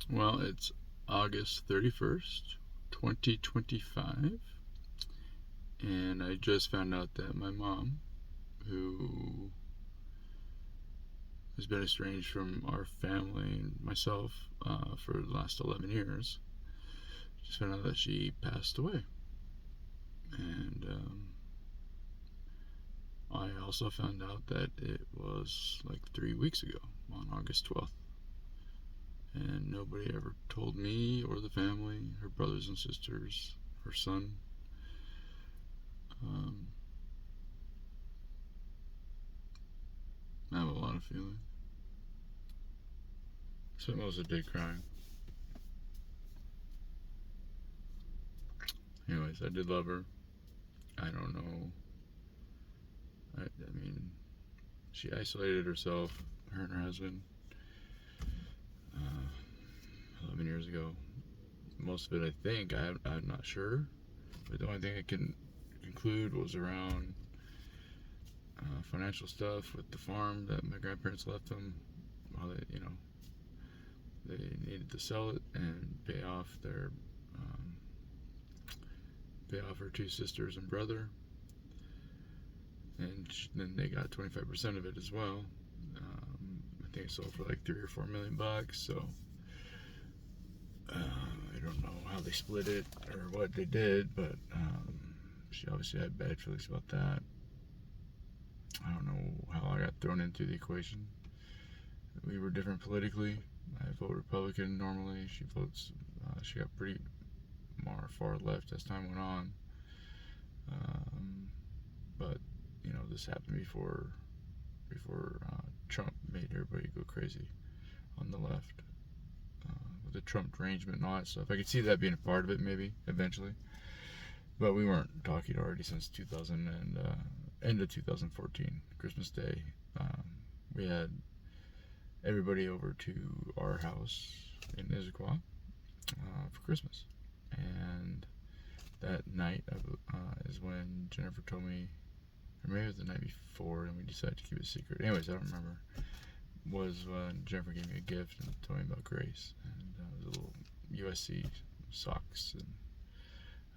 Well, it's August 31st, 2025, and I just found out that my mom, who has been estranged from our family and myself for the last 11 years, just found out that she passed away. And I also found out that it was like 3 weeks ago, on August 12th. And nobody ever told me or the family, her brothers and sisters, her son. Um, I have a lot of feeling. Spent most of the day crying. Anyways, I did love her. I don't know. I mean, she isolated herself, her and her husband, uh, 11 years ago. Most of it, I think, I'm not sure. But the only thing I can conclude was around financial stuff with the farm that my grandparents left them while they needed to sell it and um, pay off her two sisters and brother, and then they got 25% of it as well. I think it sold for like $3 or $4 million. So I don't know how they split it or what they did, but she obviously had bad feelings about that. I don't know how I got thrown into the equation. We were different politically. I vote Republican normally. She got pretty more far left as time went on. But this happened before Trump made everybody go crazy on the left with the Trump derangement and all that stuff. I could see that being a part of it, maybe eventually. But we weren't talking already since 2000 and end of 2014, Christmas Day. We had everybody over to our house in Issaquah for Christmas, and that night is when Jennifer told me, or maybe it was the night before, and we decided to keep it a secret. Anyways, I don't remember. Was when Jennifer gave me a gift and told me about Grace, and it was a little USC socks, and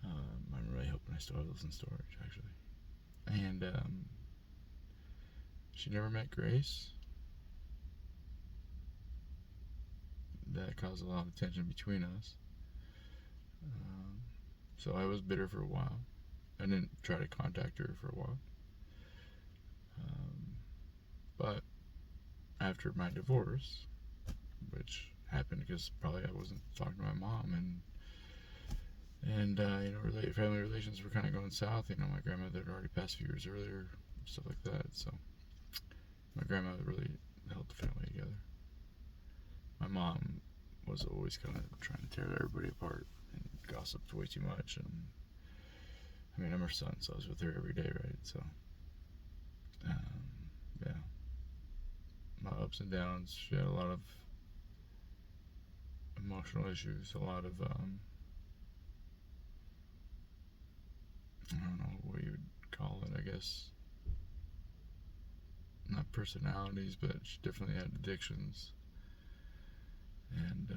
I'm really hoping I still have those in storage, actually. And she never met Grace. That caused a lot of tension between us. So I was bitter for a while. I didn't try to contact her for a while. But after my divorce, which happened because probably I wasn't talking to my mom, and family relations were kind of going south. My grandmother had already passed a few years earlier, stuff like that. So my grandmother really held the family together. My mom was always kind of trying to tear everybody apart and gossiped way too much. And I mean, I'm her son, so I was with her every day, right? So yeah, my ups and downs. She had a lot of emotional issues, a lot of I don't know what you would call it, I guess. Not personalities, but she definitely had addictions. And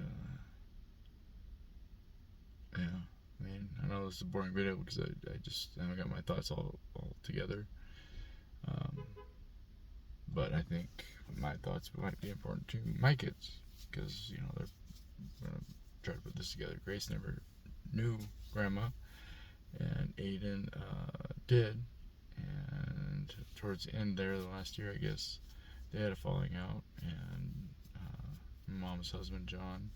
yeah, I mean, I know this is a boring video because I just haven't got my thoughts all together. But I think my thoughts might be important to my kids because they're gonna try to put this together. Grace never knew Grandma, and Aiden did. And towards the end there, the last year, I guess, they had a falling out, and my mom's husband, John,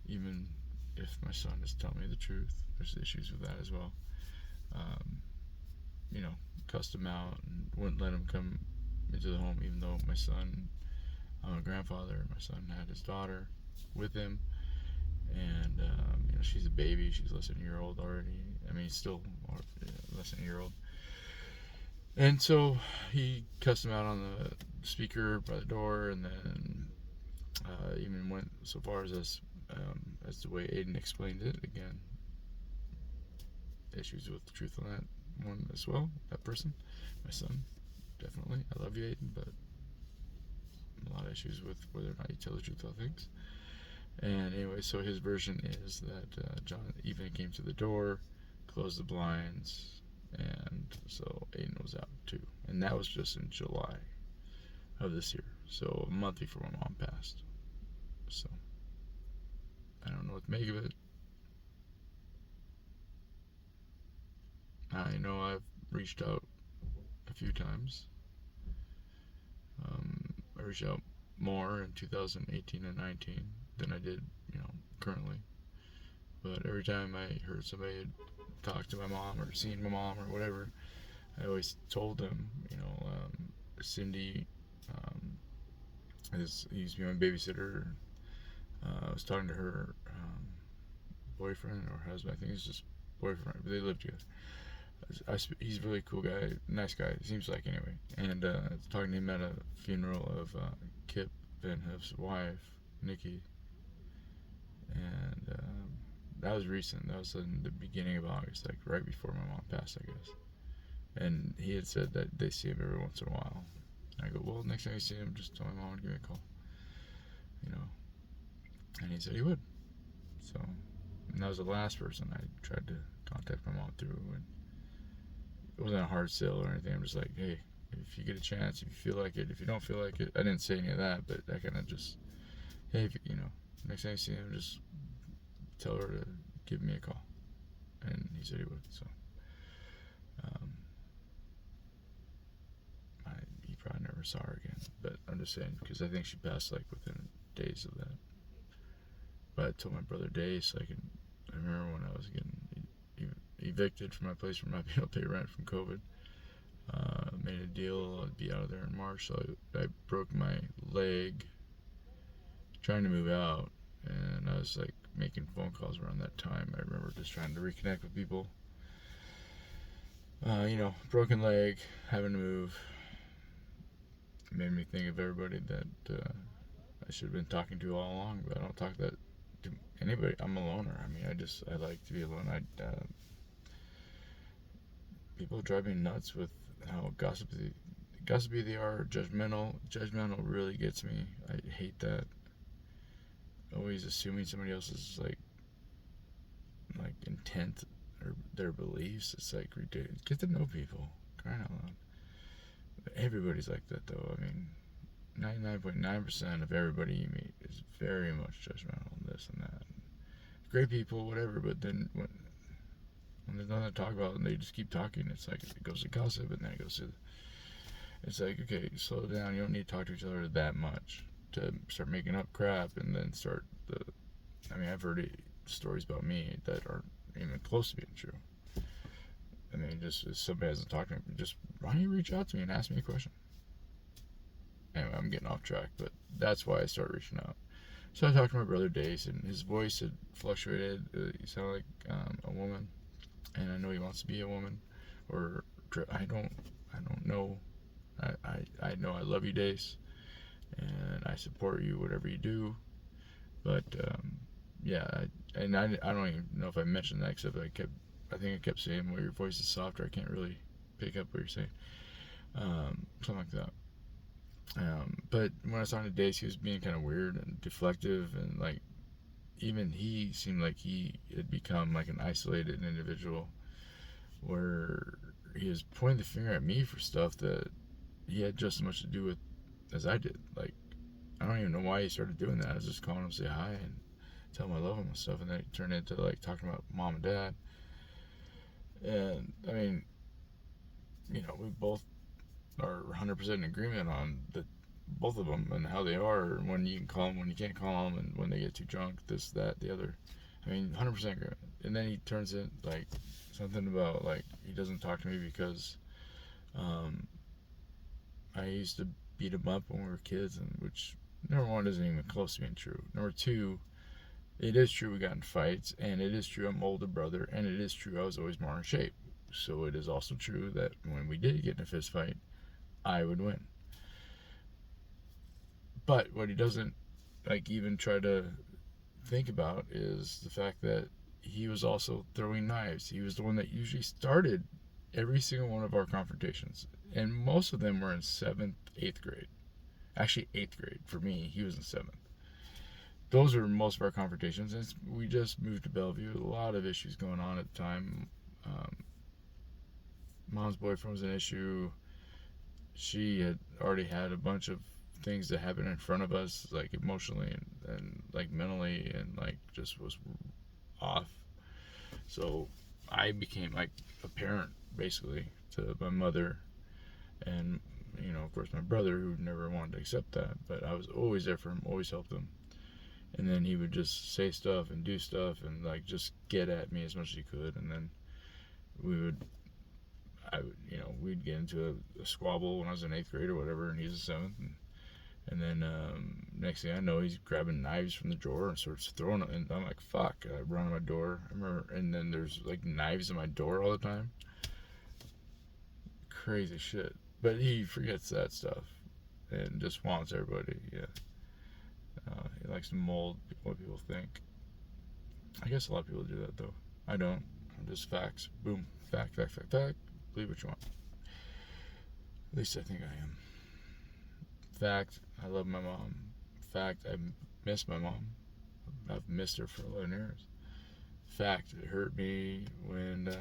even if my son is telling me the truth, there's issues with that as well. Cussed him out and wouldn't let him come into the home, even though I'm a grandfather. My son had his daughter with him, and she's a baby. She's less than a year old already. I mean, still less than a year old. And so he cussed him out on the speaker by the door, and then even went so far as the way Aiden explained it. Again, issues with the truth on that one as well. That person, my son, definitely. I love you, Aiden, but a lot of issues with whether or not you tell the truth about things. And anyway, so his version is that John even came to the door, closed the blinds, and so Aiden was out too. And that was just in July of this year, so a month before my mom passed. So I don't know what to make of it. I know I've reached out a few times. I reached out more in 2018 and 19 than I did, currently. But every time I heard somebody had talked to my mom or seen my mom or whatever, I always told them, Cindy, he used to be my babysitter. I was talking to her boyfriend or husband. I think it's just boyfriend, but they live together. He's a really cool guy, nice guy, it seems like anyway. And talking to him at a funeral of Kip Van Hoof's wife, Nikki. And that was recent. That was in the beginning of August, like right before my mom passed, I guess. And he had said that they see him every once in a while. And I go, well, next time you see him, just tell my mom to give me a call. And he said he would. So, and that was the last person I tried to contact my mom through. And it wasn't a hard sell or anything. I'm just like, hey, if you get a chance, if you feel like it, if you don't feel like it, I didn't say any of that, but I kind of just, hey, if, next time you see him, just tell her to give me a call. And he said he would. So, he probably never saw her again. But I'm just saying, because I think she passed like within days of that. But I told my brother days, so I remember when I was getting evicted from my place for not being able to pay rent from COVID. Made a deal I'd be out of there in March, so I broke my leg trying to move out, and I was like making phone calls around that time. I remember just trying to reconnect with people. Broken leg, having to move. It made me think of everybody that I should have been talking to all along, but I don't talk that to anybody. I'm a loner. I mean, I like to be alone. People drive me nuts with how gossipy they are, judgmental. Judgmental really gets me. I hate that. Always assuming somebody else's like intent or their beliefs. It's like ridiculous. Get to know people. Crying out loud. Everybody's like that though. I mean, 99.9% of everybody you meet is very much judgmental and this and that. Great people, whatever, but then when there's nothing to talk about and they just keep talking, it's like it goes to gossip and then it goes to. It's like, okay, slow down. You don't need to talk to each other that much to start making up crap and then start I've heard stories about me that aren't even close to being true. I mean, just if somebody hasn't talked to me, just why don't you reach out to me and ask me a question? Anyway, I'm getting off track, but that's why I started reaching out. So I talked to my brother Dace, and his voice had fluctuated. He sounded like a woman, and I know he wants to be a woman, or I don't know. I know I love you, Dace, and I support you, whatever you do. But I don't even know if I mentioned that, except I think I kept saying, well, your voice is softer. I can't really pick up what you're saying. Something like that. But when I was talking to Dace, he was being kind of weird and deflective, and like even he seemed like he had become like an isolated individual, where he was pointing the finger at me for stuff that he had just as much to do with as I did. Like, I don't even know why he started doing that. I was just calling him to say hi and tell him I love him and stuff, and then it turned into like talking about mom and dad. And I mean, we both are 100% in agreement on both of them and how they are, and when you can call them, when you can't call them, and when they get too drunk, this, that, the other. I mean, 100% agreement. And then he turns it like something about like he doesn't talk to me because I used to beat him up when we were kids, and which number one isn't even close to being true. Number two, it is true we got in fights, and it is true I'm older brother, and it is true I was always more in shape. So it is also true that when we did get in a fist fight, I would win. But what he doesn't even try to think about is the fact that he was also throwing knives. He was the one that usually started every single one of our confrontations, and most of them were in 7th, 8th grade. Actually 8th grade for me. He was in 7th. those were most of our confrontations. And we just moved to Bellevue. A lot of issues going on at the time. Mom's boyfriend was an issue. She had already had a bunch of things that happened in front of us, like emotionally and like mentally, and like just was off. So I became like a parent basically to my mother, and of course my brother, who never wanted to accept that, but I was always there for him, always helped him. And then he would just say stuff and do stuff and like just get at me as much as he could, and then we would we'd get into a squabble when I was in 8th grade or whatever, and he's in 7th, and then next thing I know, he's grabbing knives from the drawer and starts throwing them, and I'm like, fuck. I run to my door. I remember, and then there's like knives in my door all the time. Crazy shit. But he forgets that stuff and just wants everybody. Yeah. He likes to mold what people think. I guess a lot of people do that though. I don't. I'm just facts. Boom. Fact. Believe what you want. At least I think I am. Fact, I love my mom. Fact, I miss my mom. I've missed her for 11 years. Fact, it hurt me when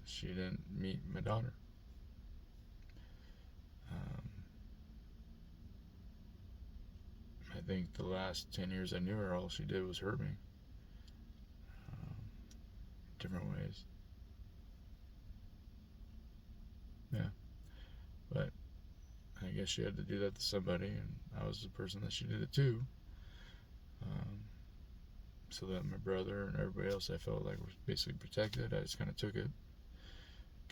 she didn't meet my daughter. I think the last 10 years I knew her, all she did was hurt me. Different ways. Yeah. But I guess she had to do that to somebody, and I was the person that she did it to. So that my brother and everybody else I felt like was basically protected. I just kind of took it.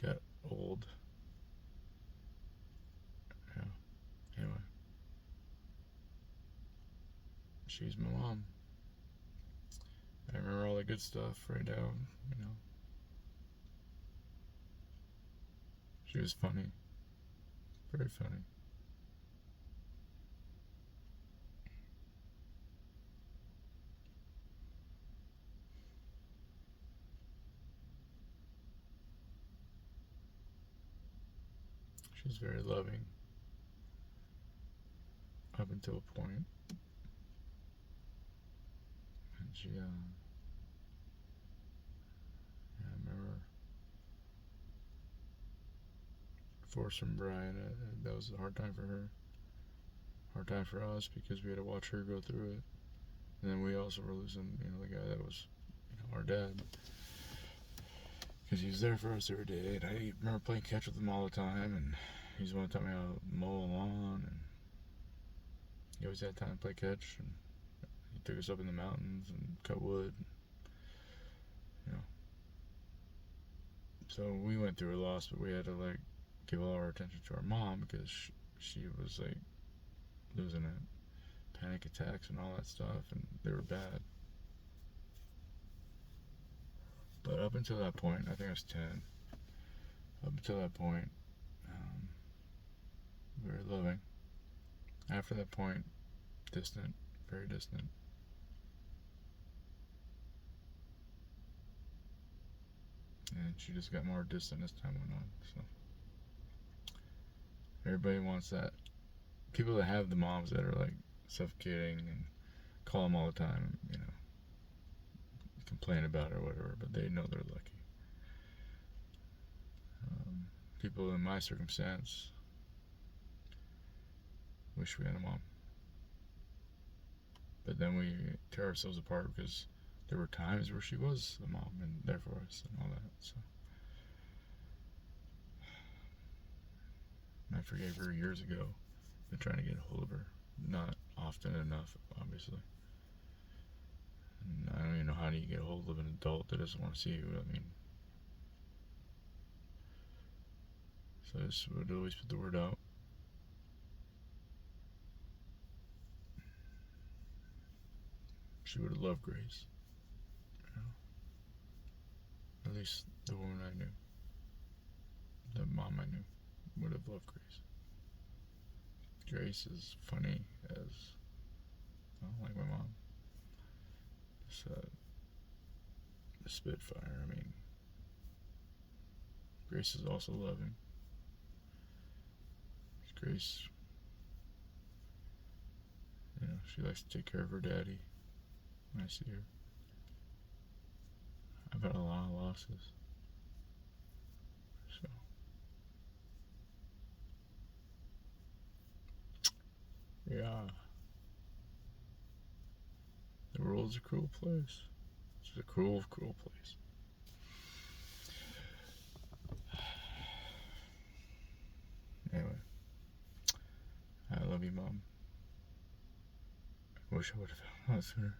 Got old. Yeah. Anyway. She's my mom. I remember all the good stuff right down, She was funny. Very funny. She was very loving. Up until a point. And she, I remember divorce from Brian. That was a hard time for her. Hard time for us because we had to watch her go through it. And then we also were losing, the guy that was, our dad. Because he was there for us every day. And I remember playing catch with him all the time. And he's the one that taught me how to mow a lawn. And he always had time to play catch. And he took us up in the mountains and cut wood. So we went through a loss, but we had to like give all our attention to our mom because she was like losing it, panic attacks and all that stuff, and they were bad. But up until that point, I think I was 10. Up until that point, very loving. After that point, distant, very distant. And she just got more distant as time went on. So everybody wants that. People that have the moms that are like suffocating and call them all the time, complain about it or whatever, but they know they're lucky. People in my circumstance wish we had a mom. But then we tear ourselves apart because there were times where she was a mom and there for us and all that. So I forgave her years ago. Been trying to get a hold of her. Not often enough, obviously. And I don't even know how do you get a hold of an adult that doesn't want to see you. So I just would always put the word out. She would have loved Grace. At least the woman I knew. The mom I knew would have loved Grace. Grace is funny as, like my mom. Just a spitfire. Grace is also loving. Grace, she likes to take care of her daddy. I see her. I've had a lot of losses. So. Yeah. The world's a cruel place. It's a cruel, cruel place. Anyway. I love you, Mom. I wish I would have found out sooner.